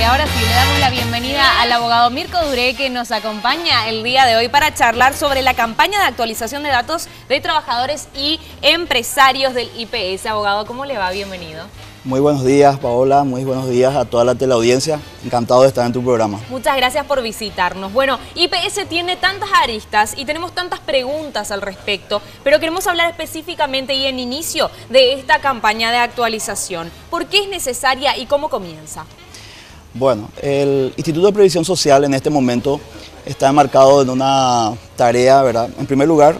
ahora sí le damos la bienvenida al abogado Mirko Duré, que nos acompaña el día de hoy para charlar sobre la campaña de actualización de datos de trabajadores y empresarios del IPS. Abogado, ¿cómo le va? Bienvenido. Muy buenos días, Paola, muy buenos días a toda la teleaudiencia. Encantado de estar en tu programa. Muchas gracias por visitarnos. Bueno, IPS tiene tantas aristas y tenemos tantas preguntas al respecto, pero queremos hablar específicamente y en inicio de esta campaña de actualización. ¿Por qué es necesaria y cómo comienza? Bueno, el Instituto de Previsión Social en este momento está enmarcado en una tarea, ¿verdad? En primer lugar,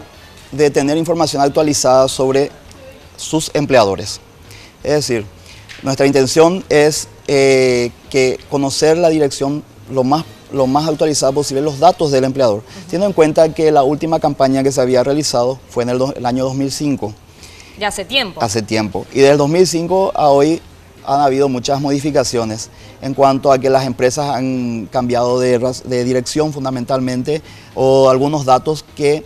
de tener información actualizada sobre sus empleadores. Es decir, nuestra intención es que conocer la dirección lo más actualizada posible, los datos del empleador, teniendo en cuenta que la última campaña que se había realizado fue en el año 2005. Ya hace tiempo. Hace tiempo. Y desde el 2005 a hoy han habido muchas modificaciones en cuanto a que las empresas han cambiado de dirección fundamentalmente, o algunos datos que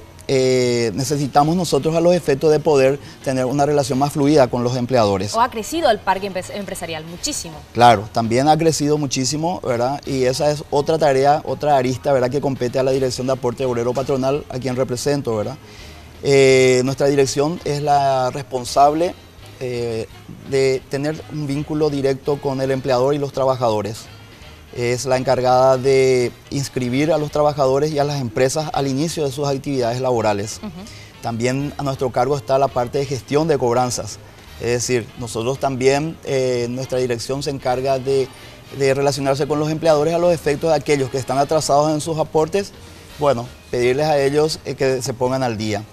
necesitamos nosotros a los efectos de poder tener una relación más fluida con los empleadores. ¿O ha crecido el parque empresarial? Muchísimo. Claro, también ha crecido muchísimo, ¿verdad? Y esa es otra tarea, otra arista, ¿verdad?, que compete a la Dirección de Aporte Obrero Patronal, a quien represento, ¿verdad? Nuestra dirección es la responsable de tener un vínculo directo con el empleador y los trabajadores. Es la encargada de inscribir a los trabajadores y a las empresas al inicio de sus actividades laborales. También a nuestro cargo está la parte de gestión de cobranzas. Es decir, nosotros también, nuestra dirección se encarga de relacionarse con los empleadores a los efectos de aquellos que están atrasados en sus aportes, bueno, pedirles a ellos que se pongan al día.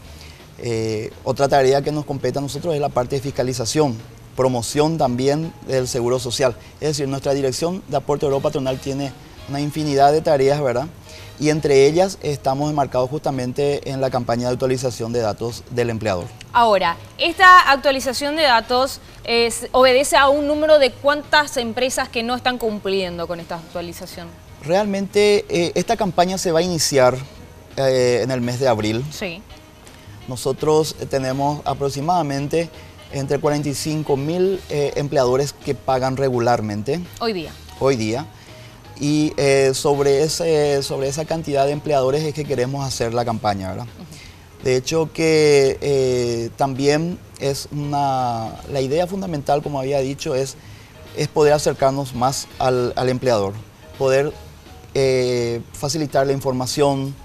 Otra tarea que nos compete a nosotros es la parte de fiscalización, promoción también del seguro social. Es decir, nuestra Dirección de Aporte Obrero Patronal tiene una infinidad de tareas, ¿verdad? Y entre ellas estamos enmarcados justamente en la campaña de actualización de datos del empleador. Ahora, esta actualización de datos obedece a un número de cuántas empresas que no están cumpliendo con esta actualización. Realmente esta campaña se va a iniciar en el mes de abril. Sí. Nosotros tenemos aproximadamente entre 45.000 empleadores que pagan regularmente. Hoy día. Y sobre esa cantidad de empleadores es que queremos hacer la campaña, ¿verdad? De hecho que también es la idea fundamental, como había dicho, es poder acercarnos más al empleador, poder facilitar la información,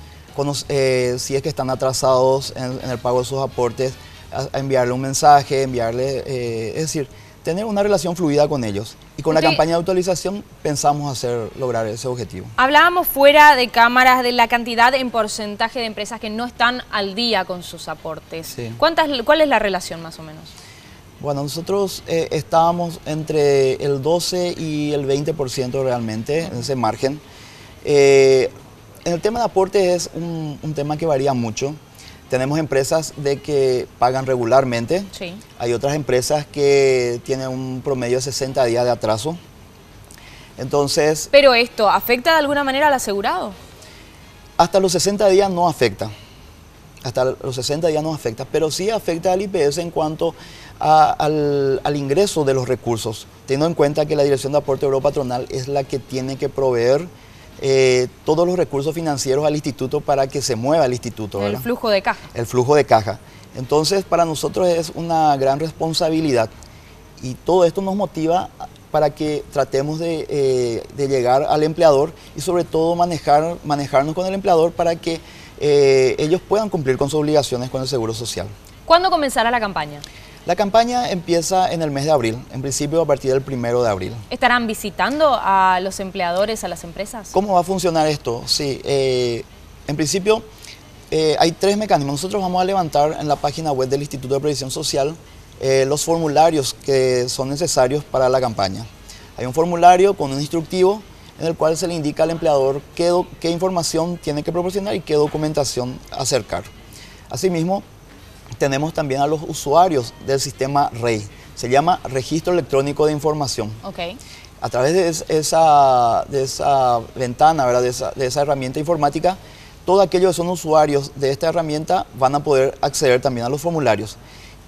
si es que están atrasados en el pago de sus aportes, a enviarle un mensaje, es decir, tener una relación fluida con ellos. Y con la campaña de actualización pensamos lograr ese objetivo. Hablábamos fuera de cámaras de la cantidad en porcentaje de empresas que no están al día con sus aportes. Sí. ¿Cuál es la relación más o menos? Bueno, nosotros estábamos entre el 12 y el 20% realmente, en ese margen. En el tema de aportes es un tema que varía mucho. Tenemos empresas que pagan regularmente. Sí. Hay otras empresas que tienen un promedio de 60 días de atraso. Entonces, ¿pero esto afecta de alguna manera al asegurado? Hasta los 60 días no afecta. Hasta los 60 días no afecta, pero sí afecta al IPS en cuanto al ingreso de los recursos, teniendo en cuenta que la Dirección de Aporte Obrero Patronal es la que tiene que proveer todos los recursos financieros al instituto para que se mueva el instituto, ¿verdad? El flujo de caja. El flujo de caja. Entonces, para nosotros es una gran responsabilidad y todo esto nos motiva para que tratemos de llegar al empleador y sobre todo manejarnos con el empleador para que ellos puedan cumplir con sus obligaciones con el Seguro Social. ¿Cuándo comenzará la campaña? La campaña empieza en el mes de abril, en principio a partir del 1 de abril. ¿Estarán visitando a los empleadores, a las empresas? ¿Cómo va a funcionar esto? Sí, en principio hay 3 mecanismos. Nosotros vamos a levantar en la página web del Instituto de Previsión Social los formularios que son necesarios para la campaña. Hay un formulario con un instructivo en el cual se le indica al empleador qué información tiene que proporcionar y qué documentación acercar. Asimismo, tenemos también a los usuarios del sistema REI, se llama Registro Electrónico de Información. Okay. A través de esa ventana, ¿verdad?, de esa herramienta informática, todos aquellos que son usuarios de esta herramienta van a poder acceder también a los formularios.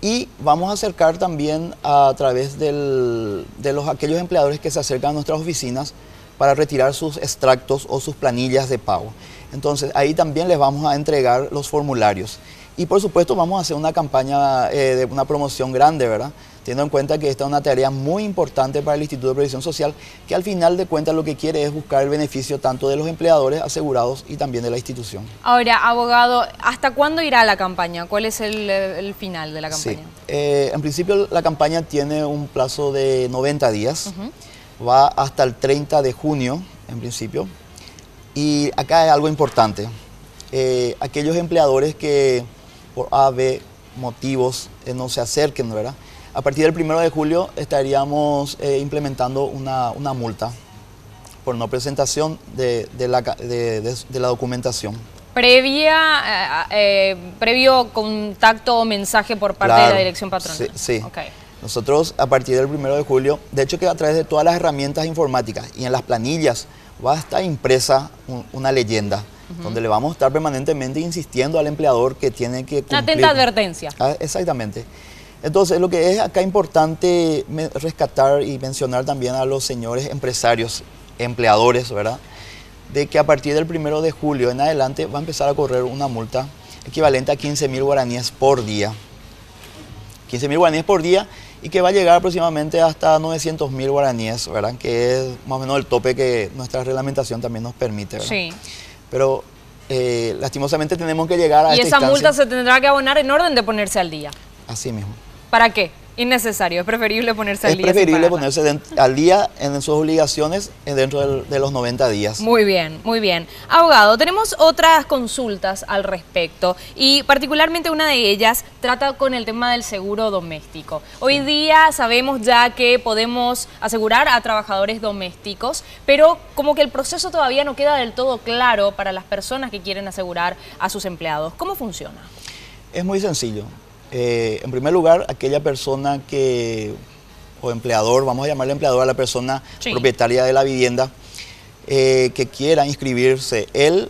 Y vamos a acercar también a través de aquellos empleadores que se acercan a nuestras oficinas para retirar sus extractos o sus planillas de pago. Entonces ahí también les vamos a entregar los formularios. Y por supuesto vamos a hacer una campaña de una promoción grande, ¿verdad? Teniendo en cuenta que esta es una tarea muy importante para el Instituto de Previsión Social, que al final de cuentas lo que quiere es buscar el beneficio tanto de los empleadores asegurados y también de la institución. Ahora, abogado, ¿hasta cuándo irá la campaña? ¿Cuál es el final de la campaña? Sí. En principio la campaña tiene un plazo de 90 días, va hasta el 30 de junio en principio, y acá hay algo importante. Aquellos empleadores que por A, B motivos no se acerquen, ¿verdad? A partir del 1 de julio estaríamos implementando una multa por no presentación de la documentación. Previo contacto o mensaje por parte de la dirección patronal. Sí. Okay. Nosotros a partir del 1 de julio, de hecho que a través de todas las herramientas informáticas y en las planillas va a estar impresa una leyenda, donde le vamos a estar permanentemente insistiendo al empleador que tiene que cumplir. Una atenta advertencia. Exactamente. Entonces, lo que es acá importante rescatar y mencionar también a los señores empresarios, empleadores, ¿verdad? De que a partir del 1 de julio en adelante va a empezar a correr una multa equivalente a 15.000 guaraníes por día. 15.000 guaraníes por día y que va a llegar aproximadamente hasta 900.000 guaraníes, ¿verdad? Que es más o menos el tope que nuestra reglamentación también nos permite, ¿verdad? Sí. Pero lastimosamente tenemos que llegar a y esta esa multa se tendrá que abonar en orden de ponerse al día. Así mismo. ¿Para qué? Innecesario, es preferible ponerse al día. Es preferible ponerse al día en sus obligaciones dentro de los 90 días. Muy bien, muy bien. Abogado, tenemos otras consultas al respecto y particularmente una de ellas trata con el tema del seguro doméstico. Hoy día sabemos ya que podemos asegurar a trabajadores domésticos, pero como que el proceso todavía no queda del todo claro para las personas que quieren asegurar a sus empleados. ¿Cómo funciona? Es muy sencillo. En primer lugar, aquella persona o empleador, vamos a llamarle empleador a la persona propietaria de la vivienda, que quiera inscribirse, él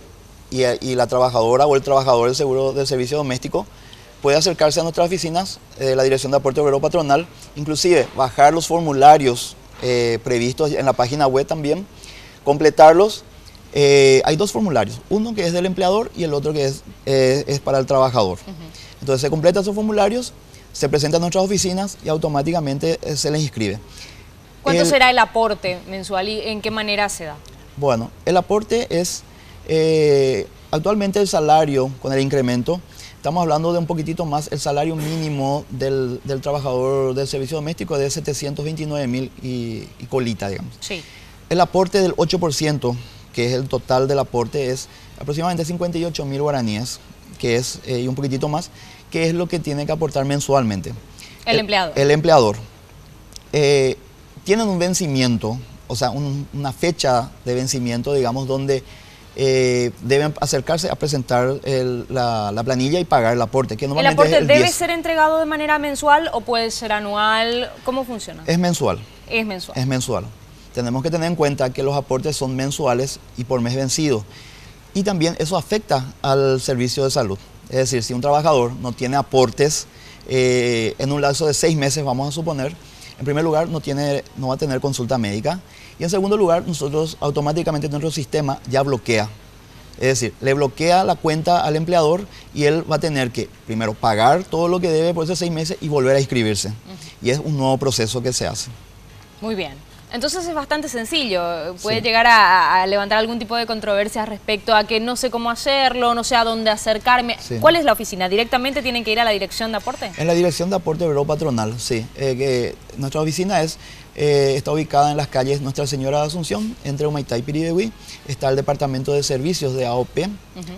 y la trabajadora o el trabajador del seguro del servicio doméstico, puede acercarse a nuestras oficinas de la Dirección de Aporte Obrero Patronal, inclusive bajar los formularios previstos en la página web también, completarlos. Hay dos formularios, uno que es del empleador y el otro que es para el trabajador. Entonces se completan esos formularios, se presentan a nuestras oficinas y automáticamente se les inscribe. ¿Cuánto será el aporte mensual y en qué manera se da? Bueno, el aporte es, actualmente el salario con el incremento, estamos hablando de un poquitito más, el salario mínimo del trabajador del servicio doméstico es de 729.000 y colita, digamos. Sí. El aporte del 8%, que es el total del aporte, es aproximadamente 58.000 guaraníes, que es y un poquitito más, que es lo que tiene que aportar mensualmente. El empleador. El empleador. Tienen un vencimiento, o sea, una fecha de vencimiento, digamos, donde deben acercarse a presentar la planilla y pagar el aporte. Que normalmente ¿El aporte es debe ser entregado de manera mensual o puede ser anual? ¿Cómo funciona? Es mensual. Es mensual. Es mensual. Tenemos que tener en cuenta que los aportes son mensuales y por mes vencido. Y también eso afecta al servicio de salud. Es decir, si un trabajador no tiene aportes en un lapso de 6 meses, vamos a suponer, en primer lugar no va a tener consulta médica y en segundo lugar nosotros automáticamente nuestro sistema ya bloquea. Es decir, le bloquea la cuenta al empleador y él va a tener que primero pagar todo lo que debe por esos 6 meses y volver a inscribirse. Y es un nuevo proceso que se hace. Muy bien. Entonces es bastante sencillo, puede llegar a levantar algún tipo de controversia respecto a que no sé cómo hacerlo, no sé a dónde acercarme. Sí. ¿Cuál es la oficina? ¿Directamente tienen que ir a la Dirección de Aporte? En la Dirección de Aporte Obrero Patronal, sí. Nuestra oficina está ubicada en las calles Nuestra Señora de Asunción, entre Humaitá y Piribehuí. Está el Departamento de Servicios de AOP,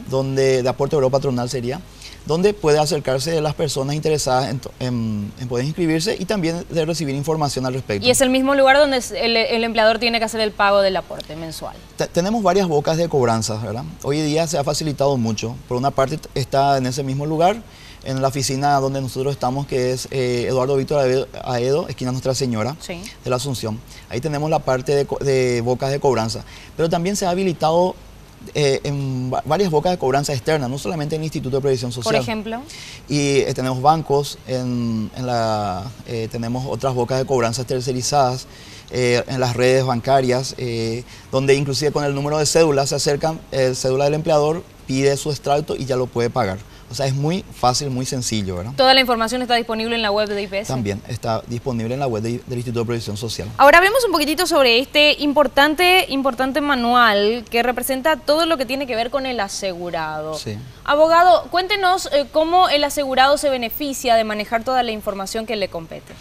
donde de Aporte Obrero Patronal sería, donde puede acercarse las personas interesadas en poder inscribirse y también de recibir información al respecto. ¿Y es el mismo lugar donde el empleador tiene que hacer el pago del aporte mensual? Tenemos varias bocas de cobranza, ¿verdad? Hoy día se ha facilitado mucho. Por una parte está en ese mismo lugar, en la oficina donde nosotros estamos, que es Eduardo Víctor Aedo, esquina Nuestra Señora de la Asunción. Ahí tenemos la parte de bocas de cobranza. Pero también se ha habilitado en varias bocas de cobranza externas, no solamente en el Instituto de Previsión Social. Por ejemplo. Y tenemos bancos, tenemos otras bocas de cobranza tercerizadas, en las redes bancarias, donde inclusive con el número de cédula se acercan, el cédula del empleador pide su extracto y ya lo puede pagar. O sea, es muy fácil, muy sencillo, ¿verdad? ¿Toda la información está disponible en la web de IPS? También está disponible en la web del Instituto de Previsión Social. Ahora hablemos un poquitito sobre este importante manual que representa todo lo que tiene que ver con el asegurado. Sí. Abogado, cuéntenos cómo el asegurado se beneficia de manejar toda la información que le compete.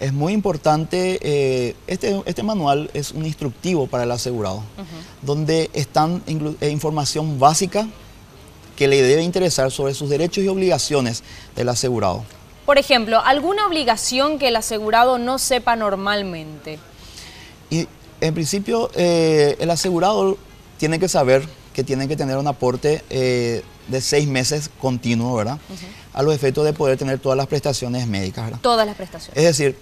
Es muy importante, este manual es un instructivo para el asegurado, donde están información básica que le debe interesar sobre sus derechos y obligaciones del asegurado. Por ejemplo, ¿alguna obligación que el asegurado no sepa normalmente? Y en principio, el asegurado tiene que saber que tiene que tener un aporte de 6 meses continuo, ¿verdad? A los efectos de poder tener todas las prestaciones médicas, ¿verdad? Todas las prestaciones. Es decir,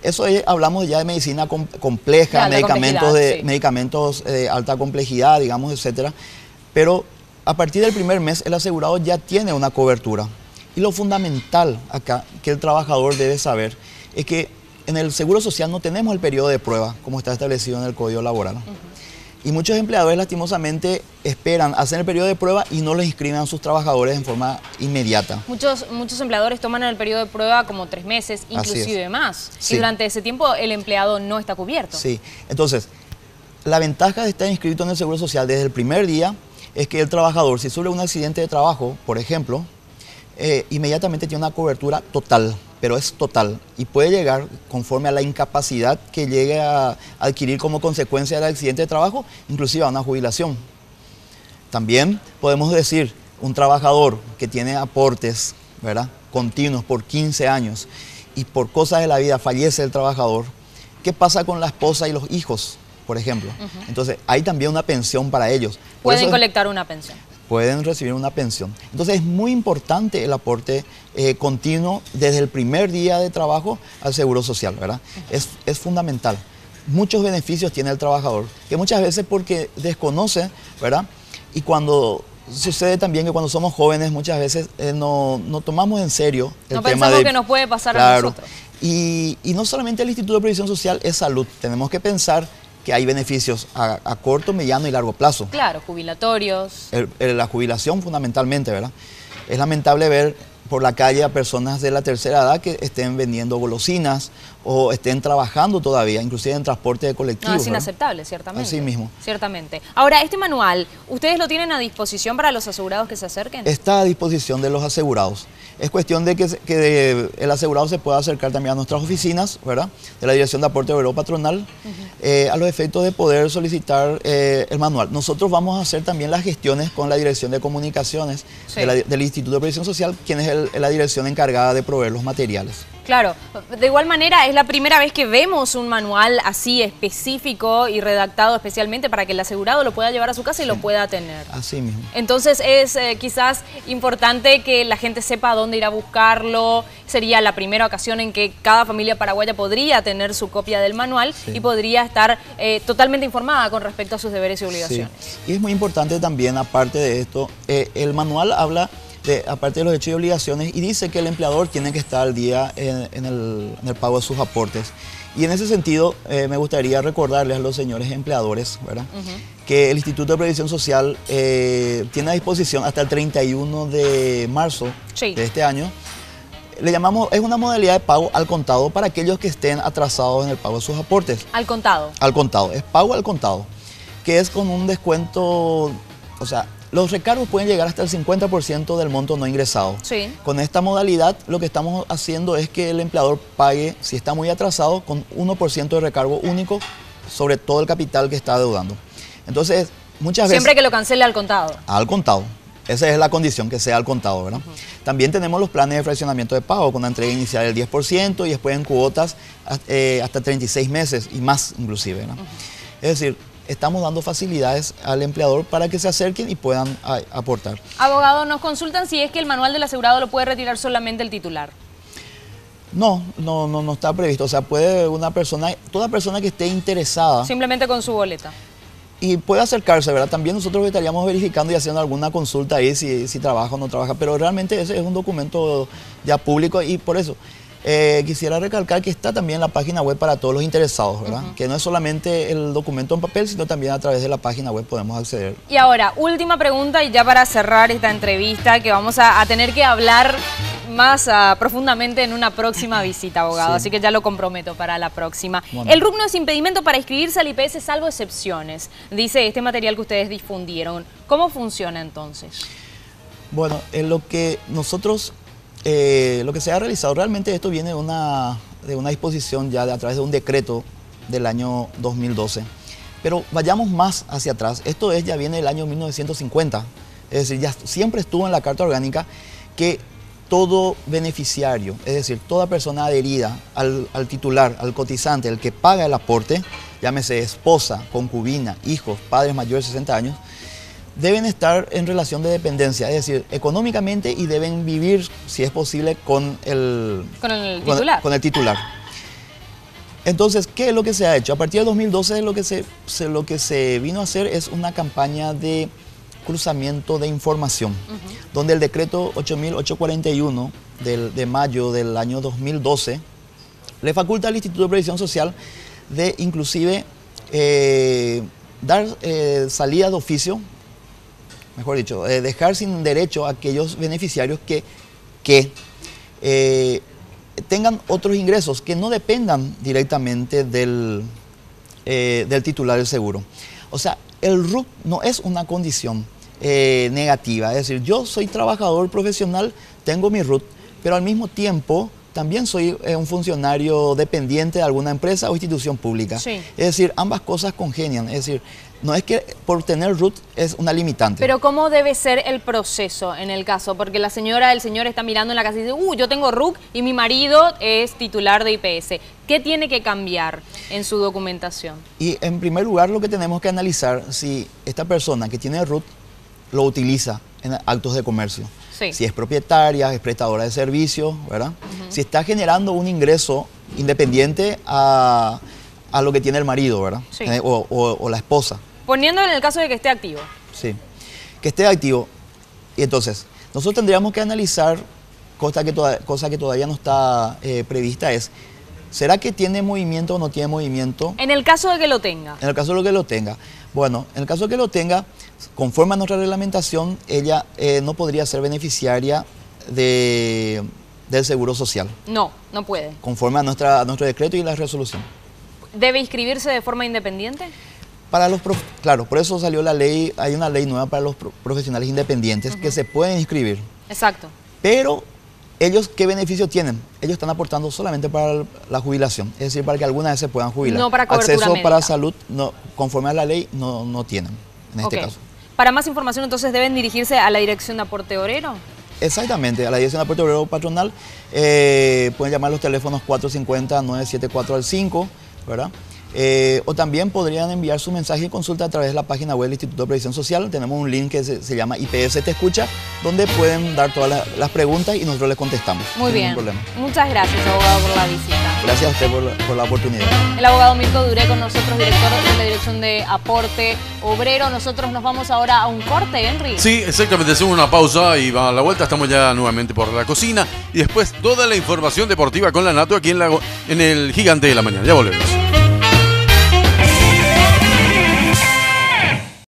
hablamos ya de medicina compleja, medicamentos de alta complejidad, digamos, etcétera. Pero a partir del primer mes, el asegurado ya tiene una cobertura. Y lo fundamental acá que el trabajador debe saber es que en el Seguro Social no tenemos el periodo de prueba, como está establecido en el Código Laboral. Y muchos empleadores, lastimosamente, hacen el periodo de prueba y no los inscriben a sus trabajadores en forma inmediata. Muchos empleadores toman el periodo de prueba como 3 meses, inclusive más. Sí. Y durante ese tiempo el empleado no está cubierto. Sí, entonces, la ventaja de estar inscrito en el Seguro Social desde el primer día es que el trabajador, si sufre un accidente de trabajo, por ejemplo, inmediatamente tiene una cobertura total, pero es total, y puede llegar, conforme a la incapacidad que llegue a adquirir como consecuencia del accidente de trabajo, inclusive a una jubilación. También podemos decir, un trabajador que tiene aportes, ¿verdad?, continuos por 15 años, y por cosas de la vida fallece el trabajador, ¿qué pasa con la esposa y los hijos, por ejemplo? Entonces, hay también una pensión para ellos. Pueden colectar una pensión. Pueden recibir una pensión. Entonces es muy importante el aporte continuo desde el primer día de trabajo al Seguro Social, ¿verdad? Es fundamental. Muchos beneficios tiene el trabajador, que muchas veces porque desconoce, ¿verdad? Y cuando sucede también que cuando somos jóvenes muchas veces no tomamos en serio el tema de... No pensamos que nos puede pasar a nosotros. Y no solamente el Instituto de Previsión Social es salud, tenemos que pensar que hay beneficios a corto, mediano y largo plazo. Claro, jubilatorios. La jubilación fundamentalmente, ¿verdad? Es lamentable ver por la calle a personas de la tercera edad que estén vendiendo golosinas o estén trabajando todavía, inclusive en transporte de colectivos. No, es inaceptable, ciertamente. Así mismo. Ciertamente. Ahora, este manual, ¿ustedes lo tienen a disposición para los asegurados que se acerquen? Está a disposición de los asegurados. Es cuestión de que el asegurado se pueda acercar también a nuestras oficinas, ¿verdad?, de la Dirección de Aporte Obrero Patronal, a los efectos de poder solicitar el manual. Nosotros vamos a hacer también las gestiones con la Dirección de Comunicaciones del Instituto de Previsión Social, quien es la dirección encargada de proveer los materiales. Claro, de igual manera es la primera vez que vemos un manual así específico y redactado especialmente para que el asegurado lo pueda llevar a su casa y lo pueda tener. Así mismo. Entonces es quizás importante que la gente sepa dónde ir a buscarlo. Sería la primera ocasión en que cada familia paraguaya podría tener su copia del manual y podría estar totalmente informada con respecto a sus deberes y obligaciones. Sí. Y es muy importante también, aparte de esto, el manual habla aparte de los hechos y obligaciones, y dice que el empleador tiene que estar al día en el pago de sus aportes. Y en ese sentido, me gustaría recordarles a los señores empleadores, ¿verdad?, que el Instituto de Previsión Social tiene a disposición hasta el 31 de marzo de este año. Le llamamos, es una modalidad de pago al contado para aquellos que estén atrasados en el pago de sus aportes. ¿Al contado? Al contado, es pago al contado, que es con un descuento, o sea, los recargos pueden llegar hasta el 50% del monto no ingresado. Sí. Con esta modalidad lo que estamos haciendo es que el empleador pague, si está muy atrasado, con 1% de recargo único sobre todo el capital que está adeudando. Entonces, muchas veces... Siempre que lo cancele al contado. Al contado. Esa es la condición, que sea al contado, ¿verdad? También tenemos los planes de fraccionamiento de pago con una entrega inicial del 10% y después en cuotas hasta 36 meses y más inclusive, ¿no? Es decir, estamos dando facilidades al empleador para que se acerquen y puedan aportar. Abogado, nos consultan si es que el manual del asegurado lo puede retirar solamente el titular. No está previsto. O sea, puede toda persona que esté interesada... Simplemente con su boleta. Y puede acercarse, ¿verdad? También nosotros estaríamos verificando y haciendo alguna consulta ahí si trabaja o no trabaja, pero realmente ese es un documento ya público y por eso quisiera recalcar que está también la página web para todos los interesados, ¿verdad? Que no es solamente el documento en papel, sino también a través de la página web podemos acceder. Y ahora, última pregunta y ya para cerrar esta entrevista, que vamos a tener que hablar más profundamente en una próxima visita, abogado, Sí. así que ya lo comprometo para la próxima. Bueno. El RUC no es impedimento para inscribirse al IPS salvo excepciones, dice este material que ustedes difundieron. ¿Cómo funciona entonces? Bueno, en lo que nosotros, lo que se ha realizado, realmente esto viene de una disposición ya a través de un decreto del año 2012. Pero vayamos más hacia atrás, esto ya viene del año 1950, es decir, ya siempre estuvo en la Carta Orgánica que todo beneficiario, es decir, toda persona adherida al titular, al cotizante, el que paga el aporte, llámese esposa, concubina, hijos, padres mayores de 60 años, deben estar en relación de dependencia, es decir, económicamente, y deben vivir, si es posible, con el titular. Con el titular. Entonces, ¿qué es lo que se ha hecho? A partir del 2012 lo que se vino a hacer es una campaña de cruzamiento de información, donde el decreto 8.841 de mayo del año 2012 le faculta al Instituto de Previsión Social de inclusive dar salida de oficio, mejor dicho, dejar sin derecho a aquellos beneficiarios que tengan otros ingresos que no dependan directamente del titular del seguro. O sea, el RUC no es una condición negativa, es decir, yo soy trabajador profesional, tengo mi RUT, pero al mismo tiempo también soy un funcionario dependiente de alguna empresa o institución pública. Sí. Es decir, ambas cosas congenian, es decir, no es que por tener RUT es una limitante. Pero ¿cómo debe ser el proceso en el caso? Porque la señora, el señor está mirando en la casa y dice, yo tengo RUC y mi marido es titular de IPS. ¿Qué tiene que cambiar en su documentación? Y en primer lugar lo que tenemos que analizar si esta persona que tiene RUT lo utiliza en actos de comercio. Sí. Si es propietaria, es prestadora de servicios, ¿verdad? Si está generando un ingreso independiente a lo que tiene el marido, ¿verdad? Sí. O la esposa. Poniendo en el caso de que esté activo. Sí, que esté activo. Y entonces, nosotros tendríamos que analizar, cosa que todavía no está prevista, es, ¿será que tiene movimiento o no tiene movimiento? En el caso de que lo tenga. En el caso de que lo tenga. Bueno, en el caso de que lo tenga, conforme a nuestra reglamentación, ella no podría ser beneficiaria del Seguro Social. No, no puede. Conforme a nuestro decreto y la resolución. ¿Debe inscribirse de forma independiente? Claro, por eso salió la ley, hay una ley nueva para los profesionales independientes que se pueden inscribir. Exacto. Pero ellos, ¿qué beneficio tienen? Ellos están aportando solamente para la jubilación, es decir, para que alguna vez se puedan jubilar. No para cobertura Acceso médica. para salud, no, conforme a la ley, no tienen en este caso. Para más información, entonces, ¿deben dirigirse a la Dirección de Aporte Obrero? Exactamente, a la Dirección de Aporte Obrero Patronal pueden llamar los teléfonos 450-974 al 5, ¿verdad? O también podrían enviar su mensaje y consulta a través de la página web del Instituto de Previsión Social. Tenemos un link que se llama IPS Te Escucha, donde pueden dar todas las preguntas y nosotros les contestamos. Muy bien. Ningún problema. Muchas gracias, abogado, por la visita. Gracias a usted por la oportunidad. El abogado Mirko Duré con nosotros, director de la Dirección de Aporte Obrero. Nosotros nos vamos ahora a un corte, Henry. Sí, exactamente, hacemos una pausa y va a la vuelta, estamos ya nuevamente por la cocina y después toda la información deportiva con la Nato aquí en el Gigante de la Mañana. Ya volvemos.